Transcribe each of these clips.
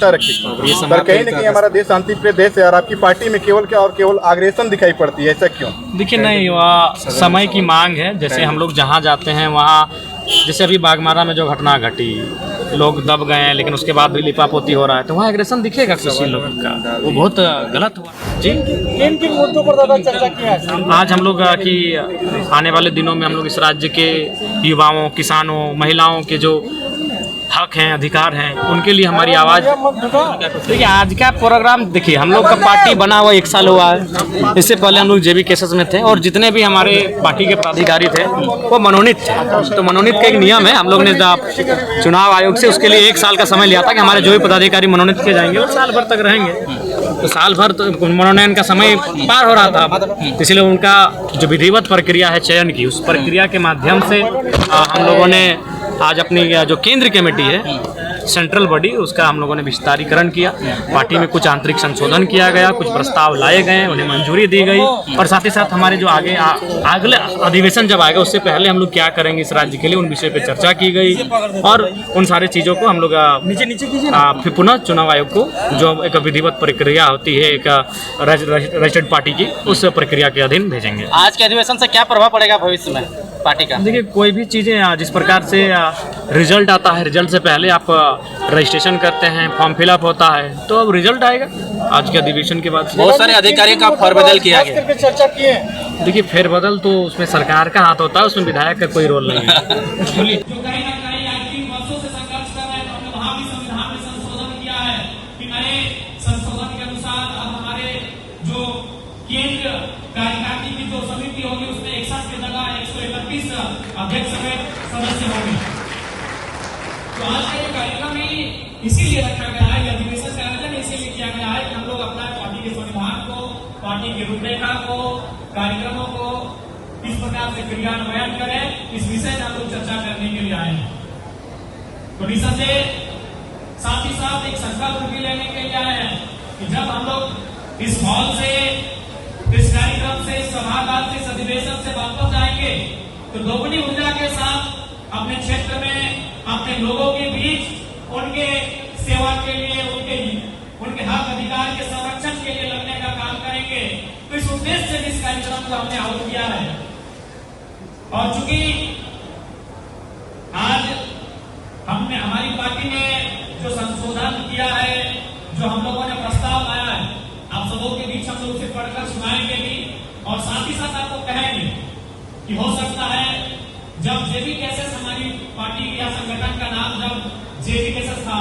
रखी पर कहीं ना कहीं हमारा देश शांति प्रिय देश है और आपकी पार्टी में केवल क्या और केवल आग्रेसन दिखाई पड़ती है, ऐसा क्यों? देखिए नहीं, वह समय की मांग है। जैसे हम लोग जहाँ जाते हैं वहाँ, जैसे अभी बागमारा में जो घटना घटी, लोग दब गए हैं लेकिन उसके बाद भी लिपापोती हो रहा है, तो वहाँ एग्रेशन दिखेगा किसी लोग का, वो बहुत गलत हुआ। जी, किन किन मुद्दों पर ज़्यादा चर्चा किया है? आज हम लोग की आने वाले दिनों में हम लोग इस राज्य के युवाओं, किसानों, महिलाओं के जो हक हैं, अधिकार हैं, उनके लिए हमारी आवाज़। देखिए आज का प्रोग्राम, देखिए हम लोग का पार्टी बना हुआ 1 साल हुआ है। इससे पहले हम लोग जेबी केसेस में थे और जितने भी हमारे पार्टी के पदाधिकारी थे वो मनोनीत थे। तो मनोनीत का एक नियम है, हम लोग ने चुनाव आयोग से उसके लिए 1 साल का समय लिया था कि हमारे जो भी पदाधिकारी मनोनीत किए जाएंगे वो साल भर तक रहेंगे। तो साल भर तो मनोनयन का समय पार हो रहा था, इसलिए उनका जो विधिवत प्रक्रिया है चयन की, उस प्रक्रिया के माध्यम से हम लोगों ने आज अपनी जो केंद्र कमेटी है, सेंट्रल बॉडी, उसका हम लोगों ने विस्तारीकरण किया। पार्टी में कुछ आंतरिक संशोधन किया गया, कुछ प्रस्ताव लाए गए, उन्हें मंजूरी दी गई और साथ ही साथ हमारे जो अगले अधिवेशन जब आएगा उससे पहले हम लोग क्या करेंगे इस राज्य के लिए, उन विषय पर चर्चा की गई और उन सारी चीज़ों को हम लोग फिर पुनः चुनाव आयोग को जो एक विधिवत प्रक्रिया होती है एक रजिस्टर्ड पार्टी की, उस प्रक्रिया के अधीन भेजेंगे। आज के अधिवेशन से क्या प्रभाव पड़ेगा भविष्य में पार्टी का? देखिए कोई भी चीज़ें जिस प्रकार से रिजल्ट आता है, रिजल्ट से पहले आप रजिस्ट्रेशन करते हैं, फॉर्म फिलअप होता है, तो अब रिजल्ट आएगा आज के अधिवेशन के बाद। बहुत सारे अधिकारियों का फेरबदल किया गया। चर्चा किए। देखिए फेरबदल तो उसमें सरकार का हाथ होता है, उसमें विधायक का कोई रोल नहीं है। केंद्र कार्यकारिणी की जो समिति होगी उसमें 61 की जगह 131 अध्यक्ष समेत सदस्य होंगे। तो आज का ये कार्यक्रम ही इसीलिए रखा गया है, अधिवेशन का आयोजन इसीलिए किया गया है कि हम लोग अपना पार्टी के संविधान को, पार्टी की रूपरेखा को, कार्यक्रमों को किस प्रकार से क्रियान्वयन करें, इस विषय में हम लोग चर्चा करने के लिए आए हैं। तो निसंदेह साथ ही साथ एक संकल्प भी लेने के लिए आए हैं कि जब हम लोग इस हॉल से, इस कार्यक्रम से, इस सभागार से, इस अधिवेशन से वापस जाएंगे तो दोगुनी ऊर्जा के साथ अपने क्षेत्र में, अपने लोगों के बीच उनके सेवा के लिए, उनके हक अधिकार के संरक्षण के लिए लगने का काम करेंगे। तो इस उद्देश्य से इस कार्यक्रम को हमने आयोजित किया है। और चूंकि आज हमने, हमारी पार्टी ने जो संशोधन किया है, जो हम लोगों ने प्रस्ताव लाया है, आप सबों के बीच हम लोग उसे पढ़कर सुनाएंगे भी और साथ ही साथ आपको कहेंगे कि हो सकता है जब जेबी केसेस, हमारी पार्टी या संगठन का नाम जब जेबी केसेस था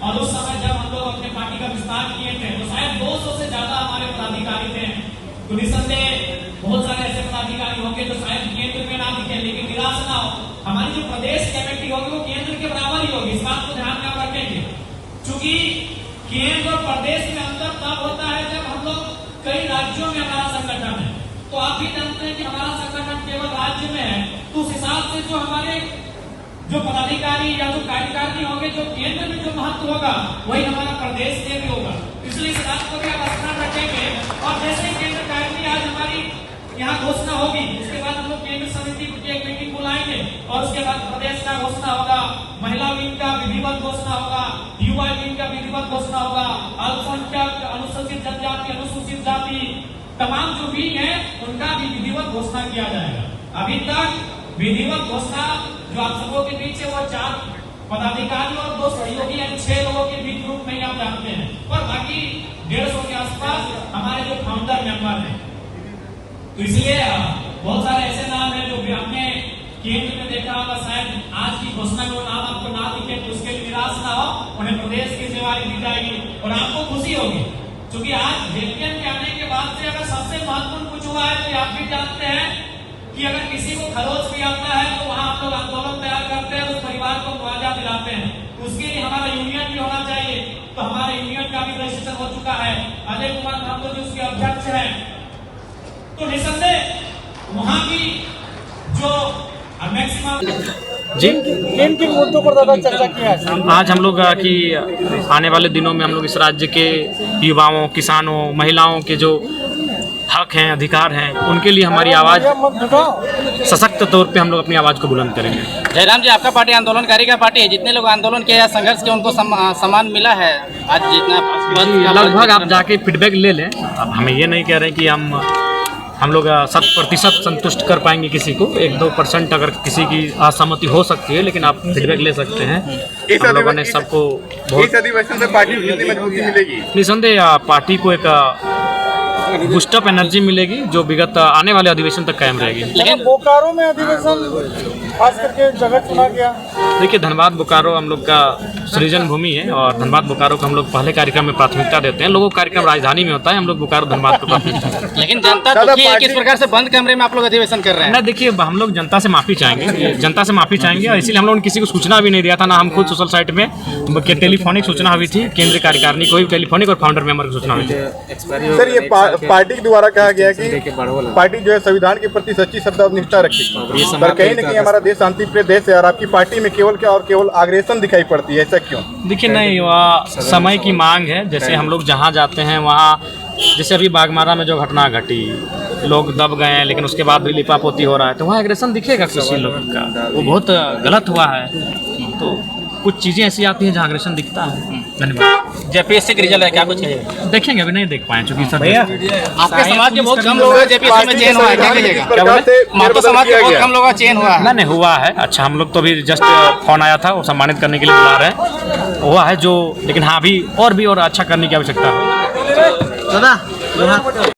और उस समय जब हम लोग अपने पार्टी का विस्तार किए थे तो शायद 200 से ज्यादा हमारे पदाधिकारी थे। तो निसंदेह बहुत सारे ऐसे पदाधिकारी होंगे जो शायद केंद्र में ना दिखे, लेकिन निराश ना हो, हमारी जो प्रदेश कमेटी होगी वो केंद्र के बराबर ही होगी। इस बात को ध्यान में आप रखेंगे, चूंकि केंद्र और प्रदेश में अंतर तब होता है जब हम लोग कई राज्यों में हमारा संगठन है। तो आप भी जानते हैं कि हमारा संगठन केवल राज्य में है, तो उस हिसाब से जो हमारे जो पदाधिकारी या जो कार्यकारिणी होंगे, जो केंद्र में जो महत्व होगा वही हमारा प्रदेश में भी होगा। इसलिए इस बात को भी आप स्मरण रखेंगे। और जैसे ही केंद्र कार्यकारिणी आज हमारी यहाँ घोषणा होगी, उसके बाद हम लोग केंद्र समिति की एक मीटिंग बुलाएंगे और उसके बाद प्रदेश का घोषणा होगा, महिला विंग का विधिवत घोषणा होगा, युवा विंग का विधिवत घोषणा होगा, अल्पसंख्यक, अनुसूचित जनजाति, अनुसूचित जाति, तमाम जो विंग है उनका भी विधिवत घोषणा किया जाएगा। अभी तक विधिवत घोषणा जो आप सबों के बीच है वो 4 पदाधिकारी और 2 सहयोगी यानी 6 लोगों के बीच ग्रुप में आप जानते हैं, और बाकी 150 के आसपास हमारे जो फाउंडर मेंबर हैं। तो इसलिए बहुत सारे ऐसे नाम हैं जो हमने केंद्र में देखा होगा, शायद आज की घोषणा में वो नाम आपको ना दिखे तो उसके लिए निराश ना हो, उन्हें प्रदेश की जिम्मेदारी दी जाएगी और आपको खुशी होगी। क्योंकि आज जेपीएम के आने के बाद से अगर सबसे महत्वपूर्ण कुछ हुआ है तो आप भी जानते हैं कि अगर किसी को खरोच भी आता है तो वहां हम लोग आंदोलन तैयार करते हैं, उस परिवार को मुआवजा दिलाते हैं। उसके लिए हमारा यूनियन भी होना चाहिए, तो हमारे यूनियन का भी रजिस्ट्रेशन हो चुका है। अजय कुमार महतो जी उसके अध्यक्ष हैं। तो निसंदेह वहां की जो मैक्सिमम। जी, किन किन मुद्दों पर ज़्यादा चर्चा किया है? आज हम लोग की आने वाले दिनों में हम लोग इस राज्य के युवाओं, किसानों, महिलाओं के जो हक हैं, अधिकार हैं, उनके लिए हमारी आवाज़ सशक्त तौर पे हम लोग अपनी आवाज़ को बुलंद करेंगे। जयराम जी, आपका पार्टी आंदोलनकारी का पार्टी है, जितने लोग आंदोलन किए या संघर्ष किए उनको सम्मान मिला है आज जितना लगभग आप जाके फीडबैक ले लें। अब हमें ये नहीं कह रहे कि हम लोग 100% संतुष्ट कर पाएंगे किसी को। 1-2% अगर किसी की असहमति हो सकती है, लेकिन आप फीडबैक ले सकते हैं। हम लोगों ने सबको बहुत इस अधिवेशन से पार्टी को कितनी मजबूती मिलेगी? निसंदेह पार्टी को एक बूस्टअप एनर्जी मिलेगी जो विगत आने वाले अधिवेशन तक कायम रहेगी। लेकिन बोकारो में अधिवेशन खास करके जगह चुना गया। देखिए, धनबाद बोकारो हम लोग का सृजन भूमि है और धनबाद बोकारो को हम लोग पहले कार्यक्रम में प्राथमिकता देते हैं। लोगों का कार्यक्रम राजधानी में होता है, हम लोग बोकारो धनबाद को प्राथमिकता देते हैं। लेकिन जनता दुखी है कि इस प्रकार से बंद कमरे में आप लोग अधिवेशन कर रहे हैं। ना, देखिए, हम लोग जनता से माफ़ी चाहेंगे, जनता से माफ़ी चाहेंगे और इसीलिए हम लोगों ने किसी को सूचना भी नहीं दिया था। ना हम खुद सोशल साइट में टेलीफोनिक सूचना हुई थी, केंद्रीय कार्यकारिणी को भी टेलीफोनिक और फाउंडर मेंबर की सूचना हुई थी। सर, ये पार्टी के द्वारा कहा गया कि पार्टी जो है संविधान के प्रति सच्ची श्रद्धा और निष्ठा रखेगी, पर कहीं न कहीं हमारा देश शांति प्रिय देश है और आपकी पार्टी में केवल आग्रेसन दिखाई पड़ती है, ऐसा क्यों? देखिए, नहीं, वह समय की मांग है। जैसे हम लोग जहाँ जाते हैं वहाँ, जैसे अभी बागमारा में जो घटना घटी, लोग दब गए हैं, लेकिन उसके बाद भी लिपापोती हो रहा है, तो वहाँ एग्रेशन दिखेगा किसी लोग का, वो बहुत गलत हुआ है। तो कुछ चीज़ें ऐसी आती हैं जहाँ एग्रेशन दिखता है। धन्यवाद। जेपीएससी का रिजल्ट है, क्या कुछ है? देखेंगे, अभी नहीं देख पाए चूंकि सर आपके समाज के बहुत कम लोग हैं जेपीएससी में चयन हुआ है, क्या कहिएगा? महतो समाज के बहुत कम लोगों का चयन हुआ है। नहीं हुआ है। अच्छा, हम लोग तो अभी जस्ट फोन आया था, वो सम्मानित करने के लिए बुला रहे हैं, हुआ है जो, लेकिन हाँ, अभी और अच्छा करने की आवश्यकता है।